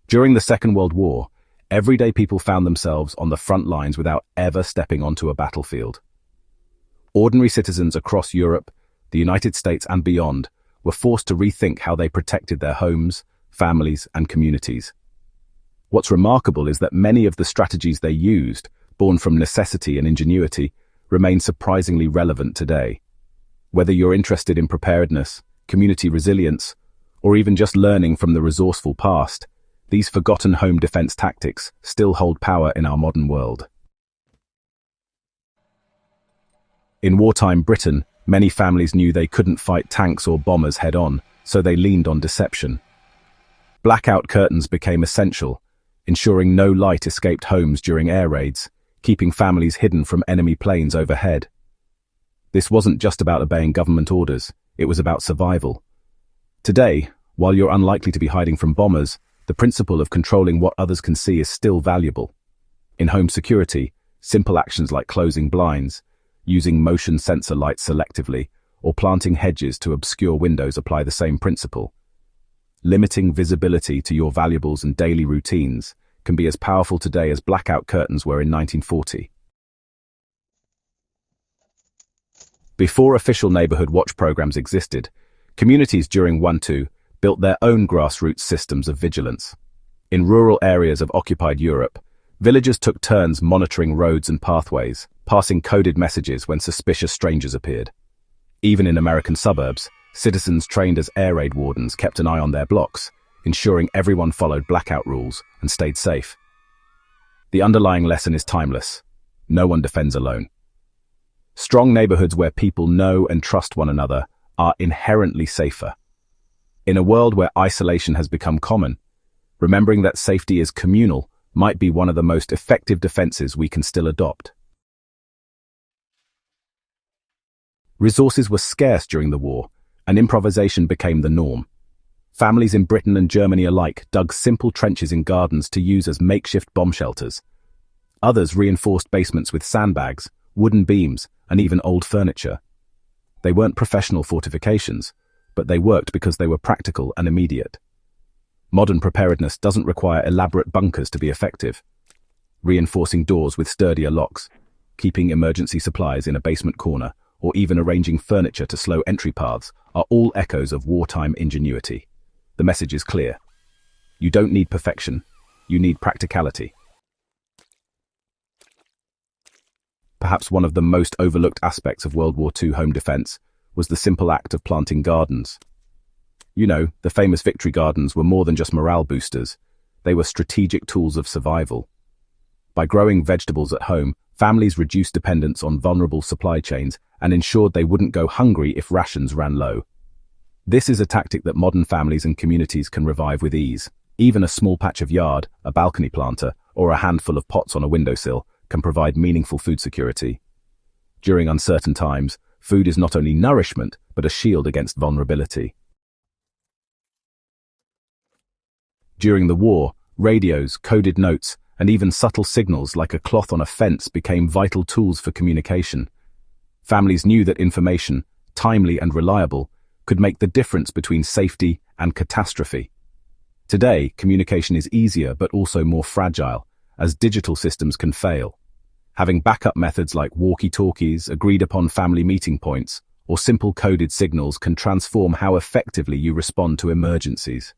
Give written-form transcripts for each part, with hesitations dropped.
During the Second World War, everyday people found themselves on the front lines without ever stepping onto a battlefield. Ordinary citizens across Europe, the United States and beyond were forced to rethink how they protected their homes, families and communities. What's remarkable is that many of the strategies they used, born from necessity and ingenuity, remain surprisingly relevant today. Whether you're interested in preparedness, community resilience, or even just learning from the resourceful past, these forgotten home defense tactics still hold power in our modern world. In wartime Britain, many families knew they couldn't fight tanks or bombers head-on, so they leaned on deception. Blackout curtains became essential, ensuring no light escaped homes during air raids, keeping families hidden from enemy planes overhead. This wasn't just about obeying government orders, it was about survival. Today, while you're unlikely to be hiding from bombers, the principle of controlling what others can see is still valuable. In home security, simple actions like closing blinds, using motion sensor lights selectively, or planting hedges to obscure windows apply the same principle. Limiting visibility to your valuables and daily routines can be as powerful today as blackout curtains were in 1940. Before official neighborhood watch programs existed, communities during WWII built their own grassroots systems of vigilance. In rural areas of occupied Europe, villagers took turns monitoring roads and pathways, passing coded messages when suspicious strangers appeared. Even in American suburbs, citizens trained as air raid wardens kept an eye on their blocks, ensuring everyone followed blackout rules and stayed safe. The underlying lesson is timeless. No one defends alone. Strong neighborhoods where people know and trust one another are inherently safer. In a world where isolation has become common, remembering that safety is communal might be one of the most effective defenses we can still adopt. Resources were scarce during the war, and improvisation became the norm. Families in Britain and Germany alike dug simple trenches in gardens to use as makeshift bomb shelters. Others reinforced basements with sandbags, wooden beams, and even old furniture. They weren't professional fortifications, but they worked because they were practical and immediate. Modern preparedness doesn't require elaborate bunkers to be effective. Reinforcing doors with sturdier locks, keeping emergency supplies in a basement corner, or even arranging furniture to slow entry paths are all echoes of wartime ingenuity. The message is clear. You don't need perfection, you need practicality. Perhaps one of the most overlooked aspects of World War II home defense was the simple act of planting gardens. You know, the famous victory gardens were more than just morale boosters. They were strategic tools of survival. By growing vegetables at home, families reduced dependence on vulnerable supply chains and ensured they wouldn't go hungry if rations ran low. This is a tactic that modern families and communities can revive with ease. Even a small patch of yard, a balcony planter, or a handful of pots on a windowsill can provide meaningful food security. During uncertain times, food is not only nourishment, but a shield against vulnerability. During the war, radios, coded notes, and even subtle signals like a cloth on a fence became vital tools for communication. Families knew that information, timely and reliable, could make the difference between safety and catastrophe. Today, communication is easier but also more fragile, as digital systems can fail. Having backup methods like walkie-talkies, agreed-upon family meeting points, or simple coded signals can transform how effectively you respond to emergencies.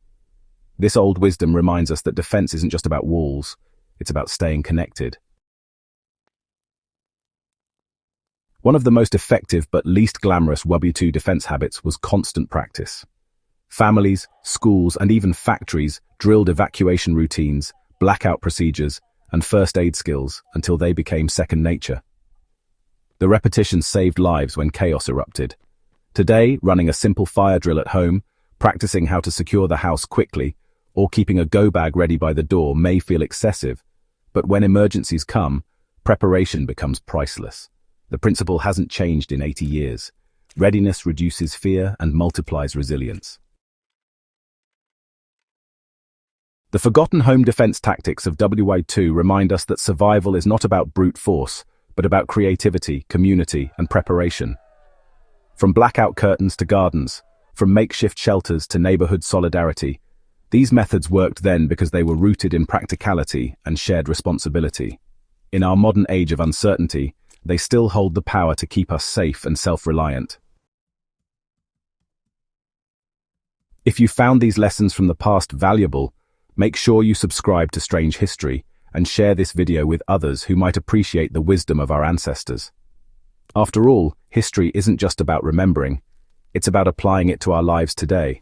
This old wisdom reminds us that defense isn't just about walls, it's about staying connected. One of the most effective but least glamorous WWII defense habits was constant practice. Families, schools, and even factories drilled evacuation routines, blackout procedures, and first aid skills until they became second nature. The repetition saved lives when chaos erupted. Today, running a simple fire drill at home, practicing how to secure the house quickly, or keeping a go bag ready by the door may feel excessive, but when emergencies come, preparation becomes priceless. The principle hasn't changed in 80 years. Readiness reduces fear and multiplies resilience. The forgotten home defense tactics of WWII remind us that survival is not about brute force, but about creativity, community, and preparation. From blackout curtains to gardens, from makeshift shelters to neighborhood solidarity, These methods worked then because they were rooted in practicality and shared responsibility. In our modern age of uncertainty, they still hold the power to keep us safe and self-reliant. If you found these lessons from the past valuable, make sure you subscribe to Strange History and share this video with others who might appreciate the wisdom of our ancestors. After all, history isn't just about remembering, it's about applying it to our lives today.